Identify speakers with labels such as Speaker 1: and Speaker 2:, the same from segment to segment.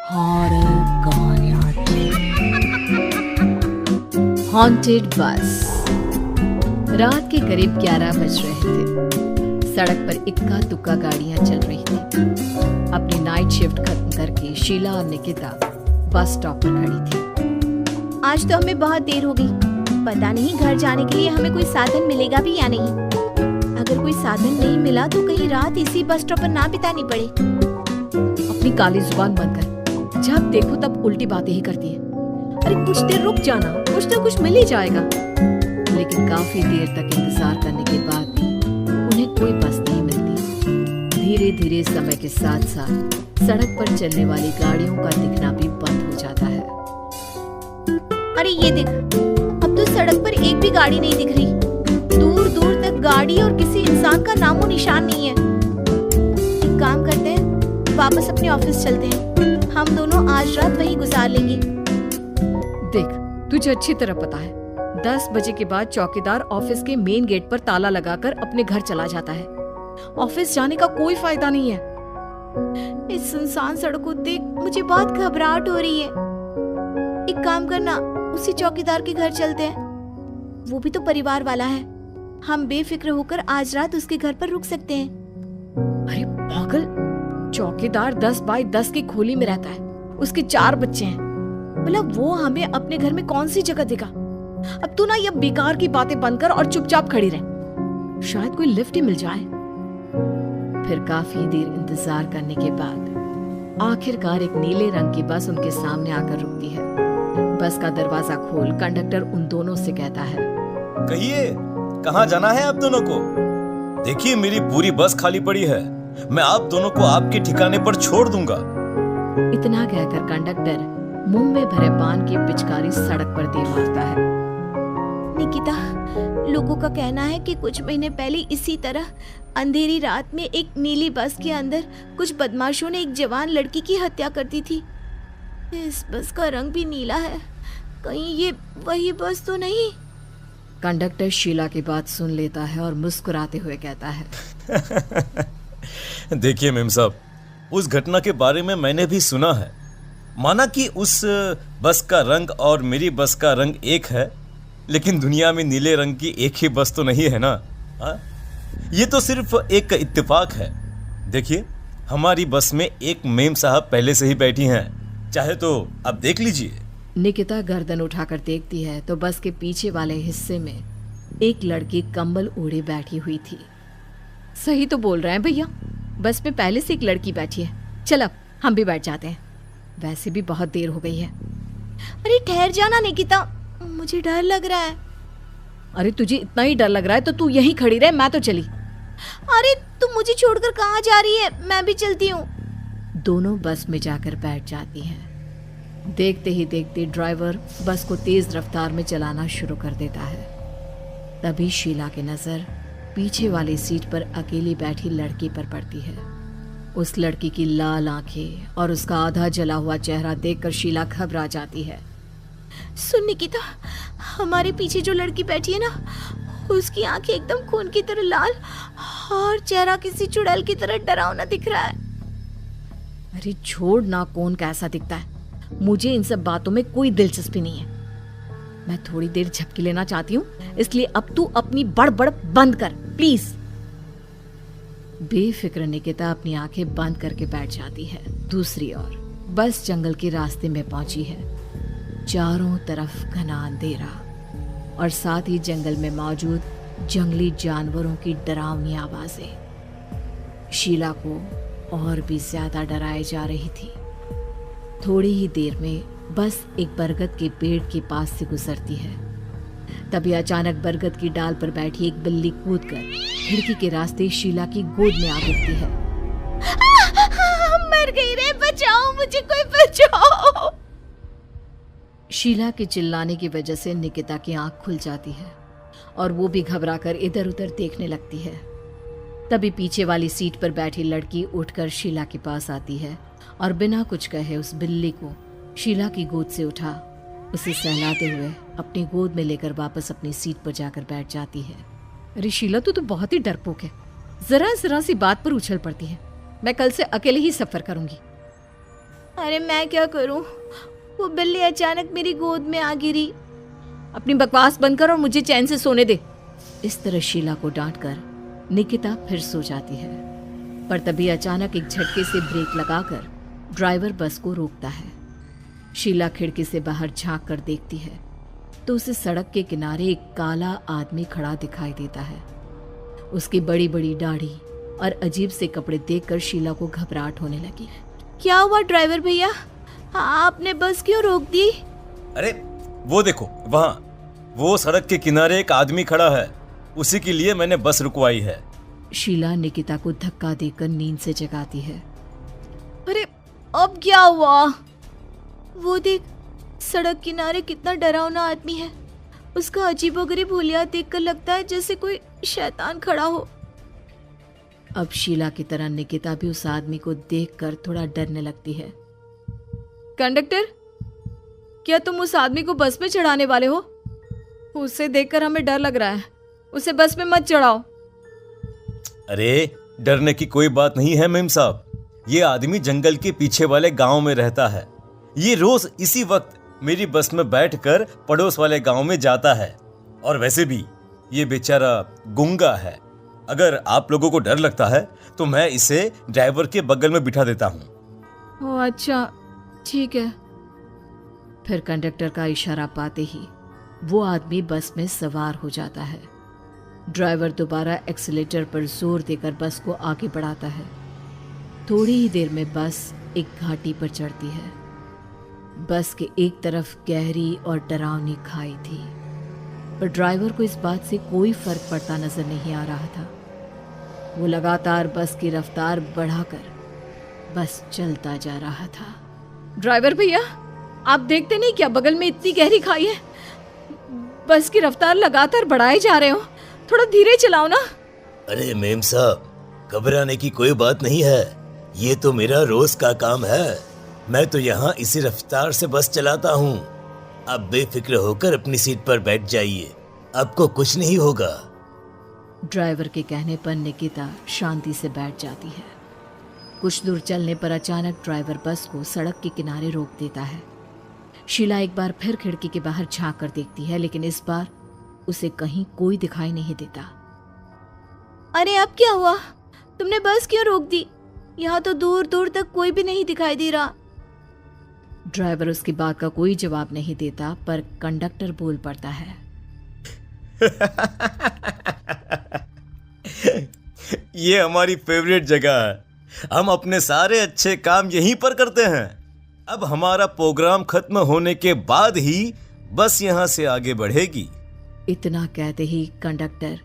Speaker 1: Horror कहानियां। Haunted बस। रात के करीब 11 बज रहे थे। सड़क पर इक्का दुक्का गाड़ियां चल रही थी। अपनी नाइट शिफ्ट खत्म करके शीला और निकिता बस स्टॉप पर खड़ी थी।
Speaker 2: आज तो हमें बहुत देर हो गई। पता नहीं घर जाने के लिए हमें कोई साधन मिलेगा भी या नहीं। अगर कोई साधन नहीं मिला तो कहीं रात इसी बस स्टॉप पर ना बितानी पड़े।
Speaker 1: अपनी काली जुबान बंद कर। जब देखो तब उल्टी बातें ही करती है। अरे कुछ देर रुक जाना, कुछ ना कुछ मिल ही जाएगा। लेकिन काफी देर तक इंतजार करने के बाद भी उन्हें कोई बस नहीं मिलती। धीरे धीरे समय के साथ साथ सड़क पर चलने वाली गाड़ियों का दिखना भी बंद हो जाता है।
Speaker 2: अरे ये देख, अब तो सड़क पर एक भी गाड़ी नहीं दिख रही। दूर दूर तक गाड़ी और किसी इंसान का नामो निशान नहीं है। एक काम करते हैं, वापस अपने ऑफिस चलते हैं। हम दोनों आज रात वहीं गुजार लेंगे।
Speaker 1: देख, तुझे अच्छी तरह पता है 10 बजे के बाद चौकीदार ऑफिस के मेन गेट पर ताला लगाकर अपने घर चला जाता है। ऑफिस जाने का कोई फायदा नहीं है।
Speaker 2: इस सुनसान सड़क को देख मुझे बहुत घबराहट हो रही है। एक काम करना, उसी चौकीदार के घर चलते हैं। वो भी तो परिवार वाला है। हम बेफिक्र होकर आज रात उसके घर पर रुक सकते हैं।
Speaker 1: अरे पागल, चौकीदार 10 बाय 10 की खोली में रहता है। उसके 4 बच्चे हैं। मतलब वो हमें अपने घर में कौन सी जगह देगा। अब तू ना ये बेकार की बातें बंद कर और चुपचाप खड़ी रह। शायद कोई लिफ्ट ही मिल जाए। फिर काफी देर इंतजार करने के बाद आखिरकार एक नीले रंग की बस उनके सामने आकर रुकती है। बस का दरवाजा खोल कंडक्टर उन दोनों से कहता है,
Speaker 3: कहिए कहाँ जाना है आप दोनों को? देखिए मेरी पूरी बस खाली पड़ी है। मैं आप दोनों को आपके ठिकाने पर छोड़ दूंगा।
Speaker 1: इतना कहकर कंडक्टर मुंह में भरे पान की पिचकारी सड़क पर दे मारता है।
Speaker 2: निकिता, लोगों का कहना है कि कुछ महीने पहले इसी तरह अंधेरी रात में एक नीली बस के अंदर कुछ बदमाशों ने एक जवान लड़की की हत्या कर दी थी। इस बस का रंग भी नीला है। कहीं ये वही बस तो नहीं?
Speaker 1: कंडक्टर शीला की बात सुन लेता है और मुस्कुराते हुए कहता है,
Speaker 3: देखिए मेम साहब, उस घटना के बारे में मैंने भी सुना है। माना कि उस बस का रंग और मेरी बस का रंग एक है, लेकिन दुनिया में नीले रंग की एक ही बस तो नहीं है ना। ये तो सिर्फ एक इत्तेफाक है। देखिए, हमारी बस में एक मेम साहब पहले से ही बैठी हैं। चाहे तो अब देख लीजिए।
Speaker 1: निकिता गर्दन उठाकर देखती है तो बस के पीछे वाले हिस्से में एक लड़की कंबल ओढ़े बैठी हुई थी। सही तो बोल रहे हैं भैया, बस में पहले से एक लड़की बैठी है। चल अब हम भी बैठ जाते हैं, वैसे भी बहुत देर हो गई है।
Speaker 2: अरे ठहर जाना निकिता, मुझे डर लग रहा है।
Speaker 1: अरे तुझे इतना ही डर लग रहा है तो तू यहीं खड़ी रहे, मैं तो चली।
Speaker 2: अरे तुम मुझे छोड़कर कहाँ जा रही है? मैं भी चलती हूँ।
Speaker 1: दोनों बस में जाकर बैठ जाती हैं। देखते ही देखते ड्राइवर बस को तेज रफ्तार में चलाना शुरू कर देता है। तभी शीला की नजर पीछे वाली सीट पर अकेली बैठी लड़की पर पड़ती है। उस लड़की की लाल आंखें और उसका आधा जला हुआ चेहरा देखकर शीला घबरा जाती है।
Speaker 2: सुन निकिता, हमारे पीछे जो लड़की बैठी है ना, उसकी आंखें एकदम खून की तरह लाल और चेहरा किसी चुड़ैल की तरह डरावना दिख रहा है।
Speaker 1: अरे छोड़ ना, कौन कैसा दिखता है? मुझे इन सब बातों में कोई दिलचस्पी नहीं है। मैं थोड़ी देर झपकी लेना चाहती हूँ, इसलिए अब तू अपनी बड़बड़ बंद कर प्लीज। बेफिक्र निकिता अपनी आंखें बंद करके बैठ जाती है। दूसरी ओर बस जंगल के रास्ते में पहुंची है। चारों तरफ घना अंधेरा और साथ ही जंगल में मौजूद जंगली जानवरों की डरावनी आवाजें शीला को और भी ज्यादा डराए जा रही थी। थोड़ी ही देर में बस एक बरगद के पेड़ के पास से गुजरती है। तभी अचानक बरगद की डाल पर बैठी एक बिल्ली कूदकर खिड़की के रास्ते शीला की गोद में आ गिरती है।
Speaker 2: मर गई रे, बचाओ मुझे, कोई बचाओ।
Speaker 1: शीला के चिल्लाने की वजह से निकिता की आंख खुल जाती है और वो भी घबराकर इधर उधर देखने लगती है। तभी पीछे वाली सीट पर बैठी लड़की उठकर शीला के पास आती है और बिना कुछ कहे उस बिल्ली को शीला की गोद से उठा उसे सहलाते हुए अपनी गोद में लेकर वापस अपनी सीट पर जाकर बैठ जाती है। अरे शीला, तू तो बहुत ही डरपोक है। जरा सी बात पर उछल पड़ती है। मैं कल से अकेले ही सफर करूंगी।
Speaker 2: अरे मैं क्या करूं? वो बिल्ली अचानक मेरी गोद में आ गिरी।
Speaker 1: अपनी बकवास बंद कर और मुझे चैन से सोने दे। इस तरह शीला को डांटकर निकिता फिर सो जाती है, पर तभी अचानक एक झटके से ब्रेक लगाकर ड्राइवर बस को रोकता है। शीला खिड़की से बाहर झांक कर देखती है तो उसे सड़क के किनारे एक काला आदमी खड़ा दिखाई देता है। उसकी बड़ी बड़ी दाढ़ी और अजीब से कपड़े देखकर शीला को घबराहट होने लगी।
Speaker 2: क्या हुआ ड्राइवर भैया? आपने बस क्यों रोक दी?
Speaker 3: अरे वो देखो, वहां वो सड़क के किनारे एक आदमी खड़ा है, उसी के लिए मैंने बस रुकवाई है।
Speaker 1: शीला निकिता को धक्का देकर नींद से जगाती है।
Speaker 2: अरे अब क्या हुआ? वो देख, सड़क किनारे कितना डरावना आदमी है। उसका अजीबोगरीब हुलिया देखकर लगता है जैसे कोई शैतान खड़ा हो।
Speaker 1: अब शीला की तरह निकिता भी उस आदमी को देखकर थोड़ा डरने लगती है। कंडक्टर, क्या तुम उस आदमी को बस में चढ़ाने वाले हो? उसे देखकर हमें डर लग रहा है, उसे बस में मत चढ़ाओ।
Speaker 3: अरे डरने की कोई बात नहीं है मेम साहब, ये आदमी जंगल के पीछे वाले गांव में रहता है। ये रोज इसी वक्त मेरी बस में बैठकर पड़ोस वाले गांव में जाता है। और वैसे भी ये बेचारा गूंगा है। अगर आप लोगों को डर लगता है तो मैं इसे ड्राइवर के बगल में बिठा देता हूँ।
Speaker 1: ओह अच्छा, ठीक है। फिर कंडक्टर का इशारा पाते ही वो आदमी बस में सवार हो जाता है। ड्राइवर दोबारा एक्सीलेटर पर जोर देकर बस को आगे बढ़ाता है। थोड़ी ही देर में बस एक घाटी पर चढ़ती है। बस के एक तरफ गहरी और डरावनी खाई थी, पर ड्राइवर को इस बात से कोई फर्क पड़ता नजर नहीं आ रहा था। वो लगातार बस की रफ्तार बढ़ाकर बस चलता जा रहा था। ड्राइवर भैया, आप देखते नहीं क्या बगल में इतनी गहरी खाई है? बस की रफ्तार लगातार बढ़ाए जा रहे हो, थोड़ा धीरे चलाओ ना।
Speaker 4: अरे मेम साहब, घबराने की कोई बात नहीं है, ये तो मेरा रोज का काम है। मैं तो यहाँ इसी रफ्तार से बस चलाता हूँ। अब बेफिक्र होकर अपनी सीट पर बैठ जाइए, आपको कुछ नहीं होगा।
Speaker 1: ड्राइवर के कहने पर निकिता शांति से बैठ जाती है। कुछ दूर चलने पर अचानक ड्राइवर बस को सड़क के किनारे रोक देता है। शीला एक बार फिर खिड़की के बाहर झांक कर देखती है, लेकिन इस बार उसे कहीं कोई दिखाई नहीं देता।
Speaker 2: अरे अब क्या हुआ? तुमने बस क्यों रोक दी? यहाँ तो दूर दूर तक कोई भी नहीं दिखाई दे रहा।
Speaker 1: ड्राइवर उसकी बात का कोई जवाब नहीं देता, पर कंडक्टर बोल पड़ता है।
Speaker 3: ये हमारी फेवरेट जगह है, हम अपने सारे अच्छे काम यहीं पर करते हैं। अब हमारा प्रोग्राम खत्म होने के बाद ही बस यहाँ से आगे बढ़ेगी।
Speaker 1: इतना कहते ही कंडक्टर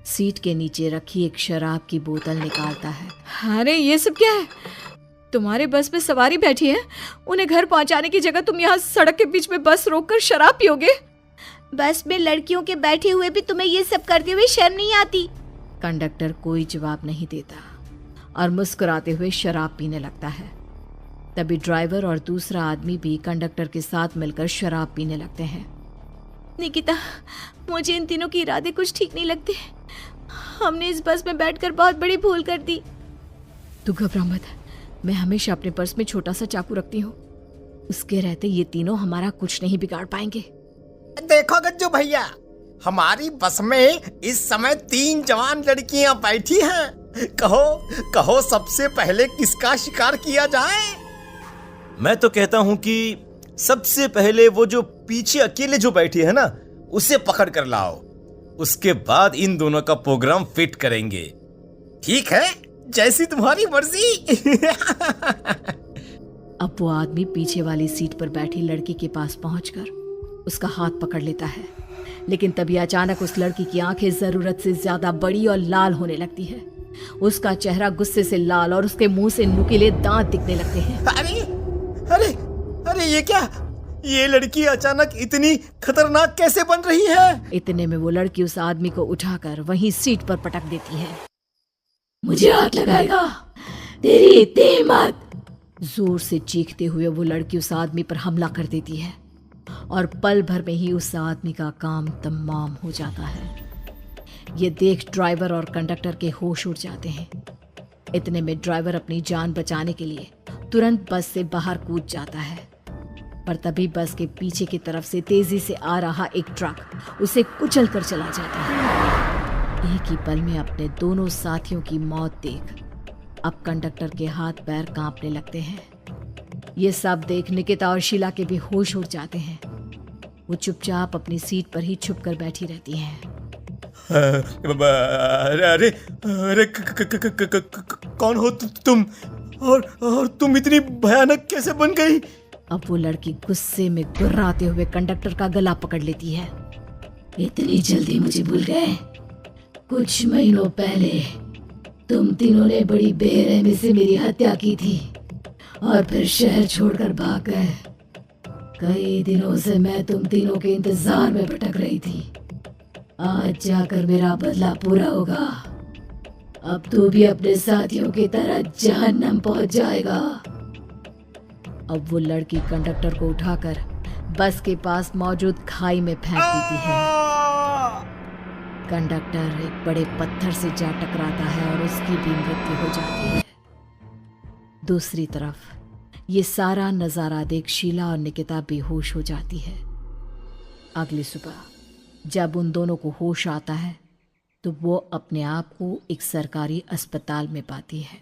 Speaker 1: सीट के नीचे रखी एक शराब की बोतल निकालता है। अरे ये सब क्या है? तुम्हारे बस में सवारी बैठी है, उन्हें घर पहुंचाने की जगह तुम यहाँ सड़क के बीच में बस रोककर शराब पियोगे?
Speaker 2: बस में लड़कियों के बैठे हुए भी तुम्हें ये सब करते हुए शर्म नहीं आती?
Speaker 1: कंडक्टर कोई जवाब नहीं देता और मुस्कुराते हुए शराब पीने लगता है। तभी ड्राइवर और दूसरा आदमी भी कंडक्टर के साथ मिलकर शराब पीने लगते हैं।
Speaker 2: निकिता, मुझे इन तीनों के इरादे कुछ ठीक नहीं लगते। हमने इस बस में बैठकर बहुत बड़ी भूल कर दी।
Speaker 1: तू घबरा मत, मैं हमेशा अपने पर्स में छोटा सा चाकू रखती हूँ। उसके रहते ये तीनों हमारा कुछ नहीं बिगाड़ पाएंगे।
Speaker 5: देखो गज्जू भैया, हमारी बस में इस समय 3 जवान लड़कियां बैठी हैं। कहो सबसे पहले किसका शिकार किया जाए?
Speaker 3: मैं तो कहता हूँ कि सबसे पहले वो जो पीछे अकेले जो बैठी है ना, उसे पकड़ कर लाओ। उसके बाद इन दोनों का प्रोग्राम फिट करेंगे।
Speaker 5: ठीक है, जैसी तुम्हारी मर्जी।
Speaker 1: अब वो आदमी पीछे वाली सीट पर बैठी लड़की के पास पहुंचकर उसका हाथ पकड़ लेता है, लेकिन तभी अचानक उस लड़की की आंखें जरूरत से ज्यादा बड़ी और लाल होने लगती है। उसका चेहरा गुस्से से लाल और उसके मुंह से नुकीले दांत दिखने लगते हैं।
Speaker 5: अरे ये क्या? ये लड़की अचानक इतनी खतरनाक कैसे बन रही है?
Speaker 1: इतने में वो लड़की उस आदमी को उठाकर वहीं सीट पर पटक देती है। मुझे हाथ लगाएगा, तेरी इतनी हिम्मत! जोर से चीखते हुए वो लड़की उस आदमी पर हमला कर देती है और पल भर में ही उस आदमी का काम तमाम हो जाता है। ये देख ड्राइवर और कंडक्टर के होश उड़ जाते हैं। इतने में ड्राइवर अपनी जान बचाने के लिए तुरंत बस से बाहर कूद जाता है। पर तभी बस के पीछे की तरफ से तेजी से आ रहा एक ट्रक उसे कुचल कर चला जाता है। एक ही पल में अपने दोनों साथियों की मौत देख अब कंडक्टर के हाथ पैर कांपने लगते हैं। ये सब देख निकिता और शीला के भी होश उड़ जाते हैं। वो चुपचाप अपनी सीट पर ही छुप कर बैठी रहती हैं।
Speaker 3: अरे अरे अरे कौन हो तुम और तुम इतनी भयानक कैसे बन गई?
Speaker 1: अब वो लड़की गुस्से में गुर्राते हुए कंडक्टर का गला पकड़ लेती है। इतनी जल्दी मुझे भूल गए? कुछ महीनों पहले तुम तीनों ने बड़ी बेरहमी से मेरी हत्या की थी और फिर शहर छोड़कर भाग गए। कई दिनों से मैं तुम तीनों के इंतजार में भटक रही थी। आज जाकर मेरा बदला पूरा होगा। अब तू भी अपने साथियों की तरह जहन्नम पहुंच जाएगा। अब वो लड़की कंडक्टर को उठाकर बस के पास मौजूद खाई में फेंक देती है। कंडक्टर एक बड़े पत्थर से जा टकराता है और उसकी भी मृत्यु हो जाती है। दूसरी तरफ ये सारा नजारा देख शीला और निकिता बेहोश हो जाती है। अगली सुबह जब उन दोनों को होश आता है तो वो अपने आप को एक सरकारी अस्पताल में पाती है।